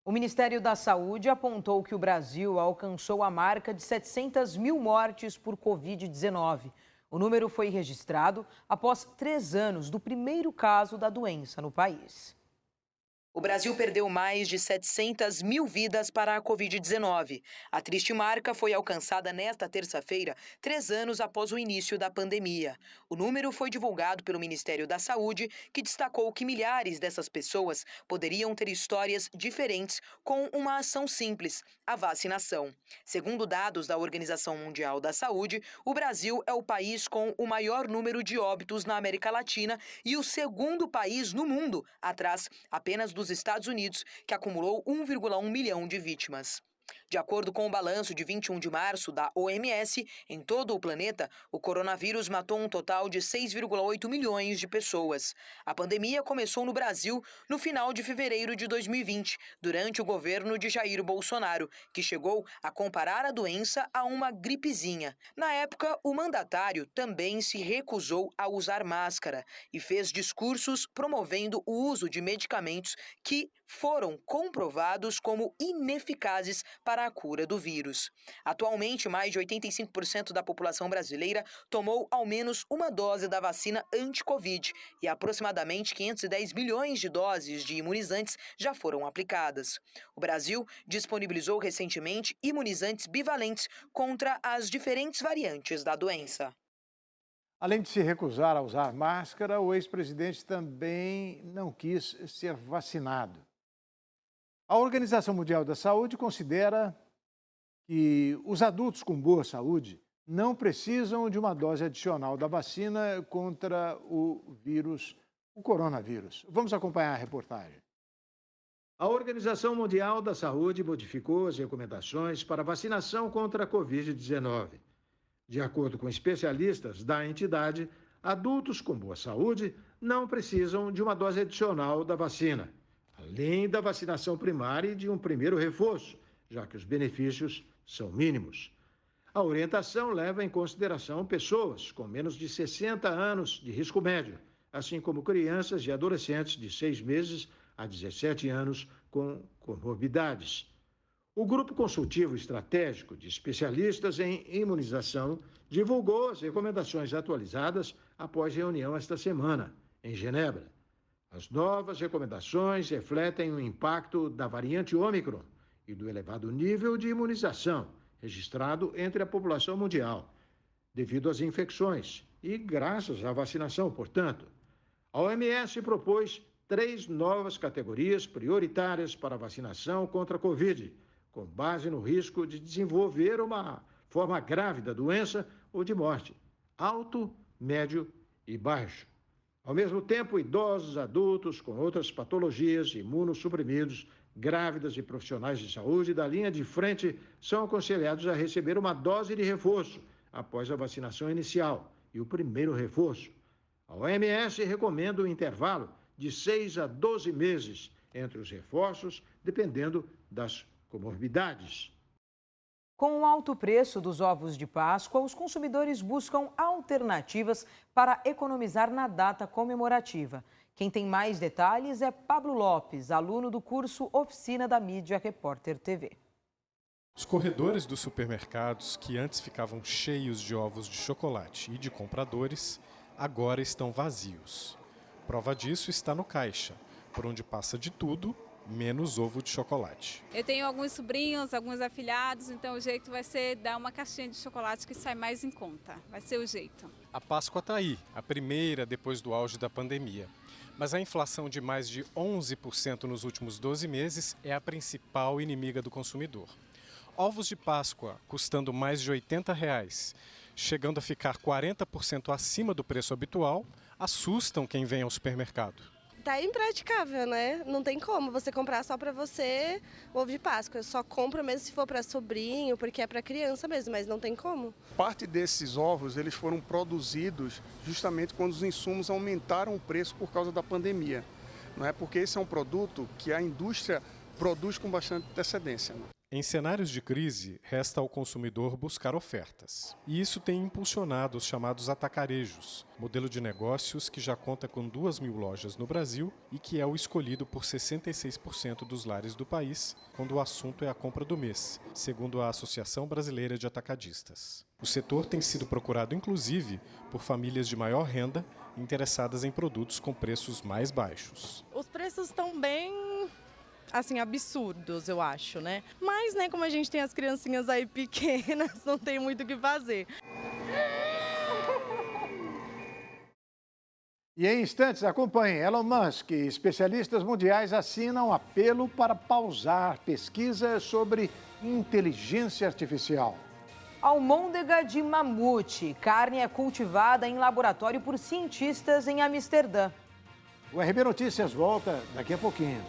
O Ministério da Saúde apontou que o Brasil alcançou a marca de 700 mil mortes por Covid-19. O número foi registrado após 3 anos do primeiro caso da doença no país. O Brasil perdeu mais de 700 mil vidas para a Covid-19. A triste marca foi alcançada nesta terça-feira, 3 anos após o início da pandemia. O número foi divulgado pelo Ministério da Saúde, que destacou que milhares dessas pessoas poderiam ter histórias diferentes com uma ação simples, a vacinação. Segundo dados da Organização Mundial da Saúde, o Brasil é o país com o maior número de óbitos na América Latina e o segundo país no mundo, atrás apenas dos Estados Unidos, que acumulou 1,1 milhão de vítimas. De acordo com o balanço de 21 de março da OMS, em todo o planeta, o coronavírus matou um total de 6,8 milhões de pessoas. A pandemia começou no Brasil no final de fevereiro de 2020, durante o governo de Jair Bolsonaro, que chegou a comparar a doença a uma gripezinha. Na época, o mandatário também se recusou a usar máscara e fez discursos promovendo o uso de medicamentos que foram comprovados como ineficazes para a cura do vírus. Atualmente, mais de 85% da população brasileira tomou ao menos uma dose da vacina anti-Covid e aproximadamente 510 milhões de doses de imunizantes já foram aplicadas. O Brasil disponibilizou recentemente imunizantes bivalentes contra as diferentes variantes da doença. Além de se recusar a usar máscara, o ex-presidente também não quis ser vacinado. A Organização Mundial da Saúde considera que os adultos com boa saúde não precisam de uma dose adicional da vacina contra o coronavírus. Vamos acompanhar a reportagem. A Organização Mundial da Saúde modificou as recomendações para vacinação contra a Covid-19. De acordo com especialistas da entidade, adultos com boa saúde não precisam de uma dose adicional da vacina, além da vacinação primária e de um primeiro reforço, já que os benefícios são mínimos. A orientação leva em consideração pessoas com menos de 60 anos de risco médio, assim como crianças e adolescentes de 6 meses a 17 anos com comorbidades. O Grupo Consultivo Estratégico de Especialistas em Imunização divulgou as recomendações atualizadas após reunião esta semana, em Genebra. As novas recomendações refletem o impacto da variante Ômicron e do elevado nível de imunização registrado entre a população mundial, devido às infecções e graças à vacinação, portanto. A OMS propôs 3 novas categorias prioritárias para a vacinação contra a Covid, com base no risco de desenvolver uma forma grave da doença ou de morte, alto, médio e baixo. Ao mesmo tempo, idosos, adultos com outras patologias, imunossuprimidos, grávidas e profissionais de saúde da linha de frente são aconselhados a receber uma dose de reforço após a vacinação inicial e o primeiro reforço. A OMS recomenda um intervalo de 6 a 12 meses entre os reforços, dependendo das comorbidades. Com o alto preço dos ovos de Páscoa, os consumidores buscam alternativas para economizar na data comemorativa. Quem tem mais detalhes é Pablo Lopes, aluno do curso Oficina da Mídia Repórter TV. Os corredores dos supermercados, que antes ficavam cheios de ovos de chocolate e de compradores, agora estão vazios. Prova disso está no caixa, por onde passa de tudo, menos ovo de chocolate. Eu tenho alguns sobrinhos, alguns afilhados, então o jeito vai ser dar uma caixinha de chocolate que sai mais em conta. Vai ser o jeito. A Páscoa está aí, a primeira depois do auge da pandemia. Mas a inflação de mais de 11% nos últimos 12 meses é a principal inimiga do consumidor. Ovos de Páscoa custando mais de R$80, chegando a ficar 40% acima do preço habitual, assustam quem vem ao supermercado. Tá impraticável, né? Não tem como você comprar só para você o ovo de Páscoa. Eu só compro mesmo se for para sobrinho, porque é para criança mesmo, mas não tem como. Parte desses ovos, eles foram produzidos justamente quando os insumos aumentaram o preço por causa da pandemia. Não é? Porque esse é um produto que a indústria produz com bastante antecedência. Em cenários de crise, resta ao consumidor buscar ofertas. E isso tem impulsionado os chamados atacarejos, modelo de negócios que já conta com 2.000 lojas no Brasil e que é o escolhido por 66% dos lares do país quando o assunto é a compra do mês, segundo a Associação Brasileira de Atacadistas. O setor tem sido procurado, inclusive, por famílias de maior renda interessadas em produtos com preços mais baixos. Os preços estão bem, assim, absurdos, eu acho, né? Mas, né, como a gente tem as criancinhas aí pequenas, não tem muito o que fazer. E em instantes, acompanhe. Elon Musk e especialistas mundiais assinam apelo para pausar pesquisas sobre inteligência artificial. Almôndega de mamute. Carne é cultivada em laboratório por cientistas em Amsterdã. O RB Notícias volta daqui a pouquinho.